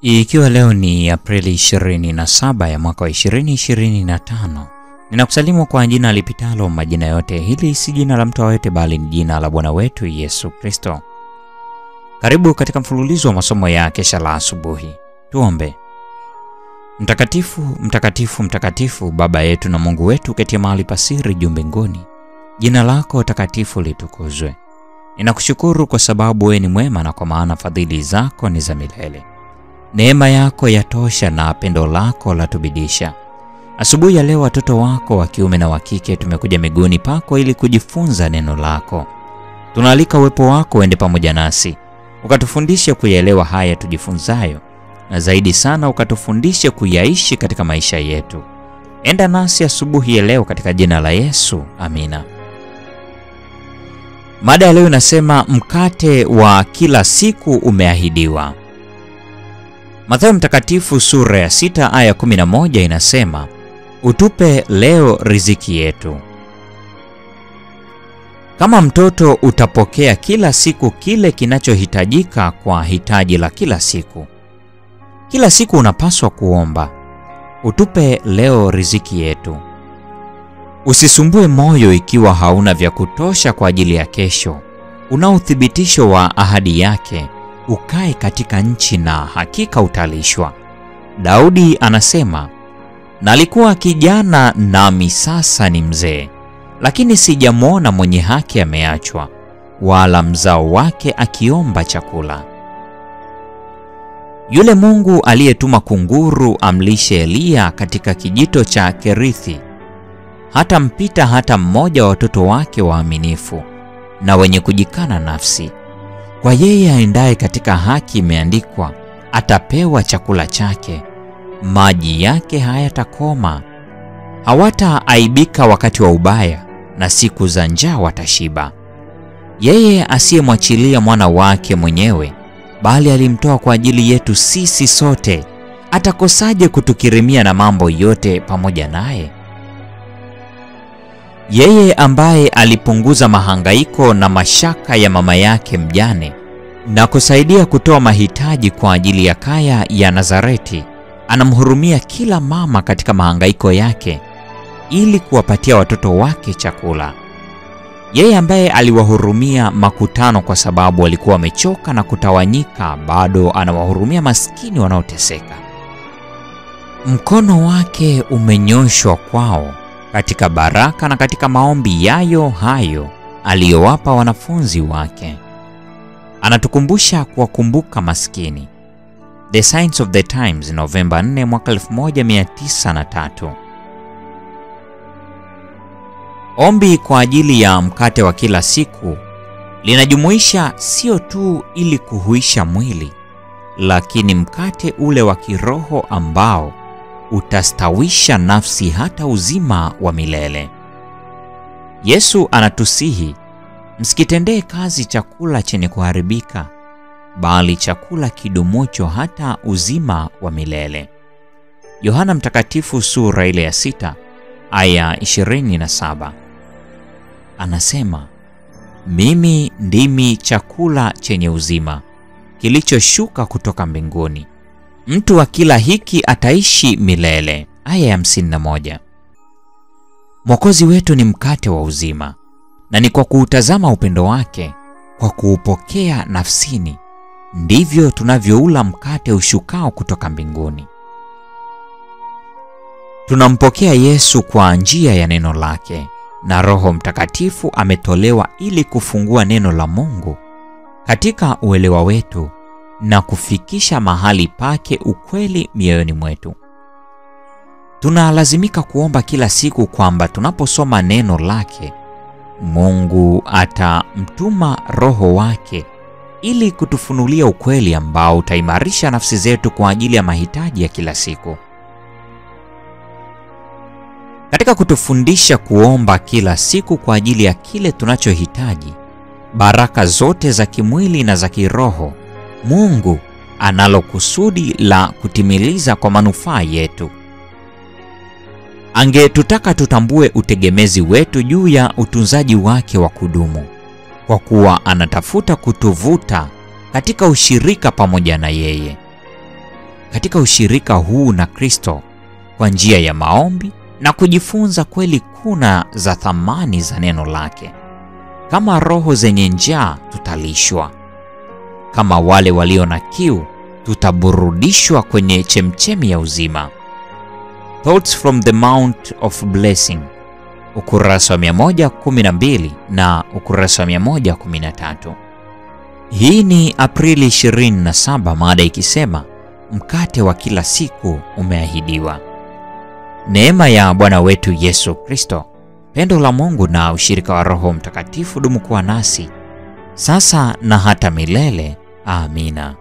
Ikiwa leo ni Aprili 27 ya mwaka wa 2025, ninakusalimu kwa jina lipitalo majina yote. Hili si jina la mtu yote, bali ni jina la Bwana wetu Yesu Kristo. Karibu katika mfululizo wa masomo ya kesha la asubuhi. Tuombe. Mtakatifu, mtakatifu, mtakatifu, Baba yetu na Mungu wetu ketia mahali pasiri juu mbinguni. Jina lako takatifu litukuzwe. Ninakushukuru kwa sababu wewe ni mwema, na kwa maana fadhili zako ni za milele. Neema yako yatosha na pendo lako latubidisha. Asubuhi ya leo watoto wako wa kiume na wa kike tumekuja miguuni pako ili kujifunza neno lako. Tunaalika uwepo wako uende pamoja nasi, ukatufundishe kuyaelewa haya tujifunzayo, na zaidi sana ukatufundishe kuyaishi katika maisha yetu. Enda nasi asubuhi ya leo katika jina la Yesu, amina. Mada ya leo inasema mkate wa kila siku umeahidiwa. Mathayo mtakatifu sura ya 6 aya 11 inasema, utupe leo riziki yetu. Kama mtoto utapokea kila siku kile kinachohitajika kwa hitaji la kila siku. Kila siku unapaswa kuomba, utupe leo riziki yetu. Usisumbue moyo ikiwa hauna vya kutosha kwa ajili ya kesho. Una uthibitisho wa ahadi yake, ukae katika nchi na hakika utalishwa. Daudi anasema, nalikuwa kijana nami sasa ni mzee, lakini sijamwona mwenye haki ameachwa, wala mzao wake akiomba chakula. Yule Mungu aliyetuma kunguru amlishe Eliya katika kijito cha Kerithi, hata mpita hata mmoja wa watoto wake waaminifu na wenye kujikana nafsi. Kwa yeye aendaye katika haki imeandikwa, atapewa chakula chake, maji yake hayatakoma. Hawataaibika wakati wa ubaya, na siku za njaa watashiba. Yeye asiyemwachilia mwana wake mwenyewe, bali alimtoa kwa ajili yetu sisi sote, atakosaje kutukirimia na mambo yote pamoja naye? Yeye ambaye alipunguza mahangaiko na mashaka ya mama yake mjane na kusaidia kutoa mahitaji kwa ajili ya kaya ya Nazareti, anamhurumia kila mama katika mahangaiko yake ili kuwapatia watoto wake chakula. Yeye ambaye aliwahurumia makutano kwa sababu walikuwa wamechoka na kutawanyika, bado anawahurumia maskini wanaoteseka. Mkono wake umenyoshwa kwao katika baraka na katika maombi yayo hayo aliyowapa wanafunzi wake. Anatukumbusha kuwakumbuka maskini. The Signs of the Times, Novemba 4 mwaka 1903. Ombi kwa ajili ya mkate wa kila siku linajumuisha sio tu ili kuhuisha mwili, lakini mkate ule wa kiroho ambao utastawisha nafsi hata uzima wa milele. Yesu anatusihi, msikitendee kazi chakula chenye kuharibika, bali chakula kidumucho hata uzima wa milele. Yohana mtakatifu sura ile ya 6 aya 27. Anasema, mimi ndimi chakula chenye uzima kilichoshuka kutoka mbinguni. Mtu akila hiki ataishi milele. Aya ya 51. Mwokozi wetu ni mkate wa uzima, na ni kwa kuutazama upendo wake, kwa kuupokea nafsini, ndivyo tunavyoula mkate ushukao kutoka mbinguni. Tunampokea Yesu kwa njia ya neno lake, na Roho Mtakatifu ametolewa ili kufungua neno la Mungu katika uelewa wetu na kufikisha mahali pake ukweli mioyoni mwetu. Tunalazimika kuomba kila siku kwamba tunaposoma neno lake, Mungu atamtuma Roho wake ili kutufunulia ukweli ambao utaimarisha nafsi zetu kwa ajili ya mahitaji ya kila siku. Katika kutufundisha kuomba kila siku kwa ajili ya kile tunachohitaji, baraka zote za kimwili na za kiroho, Mungu analo kusudi la kutimiliza kwa manufaa yetu. Angetutaka tutambue utegemezi wetu juu ya utunzaji wake wa kudumu, kwa kuwa anatafuta kutuvuta katika ushirika pamoja na yeye. katika ushirika huu na Kristo kwa njia ya maombi na kujifunza kweli kuna za thamani za neno lake. Kama roho zenye njaa tutalishwa. Kama wale walio na kiu tutaburudishwa kwenye chemchemi ya uzima. Thoughts from the Mount of Blessing, ukurasa wa 112 na ukurasa wa 113. Hii ni Aprili 27, mada ikisema mkate wa kila siku umeahidiwa. Neema ya Bwana wetu Yesu Kristo, pendo la Mungu na ushirika wa Roho Mtakatifu dumu kuwa nasi sasa na hata milele. Amina.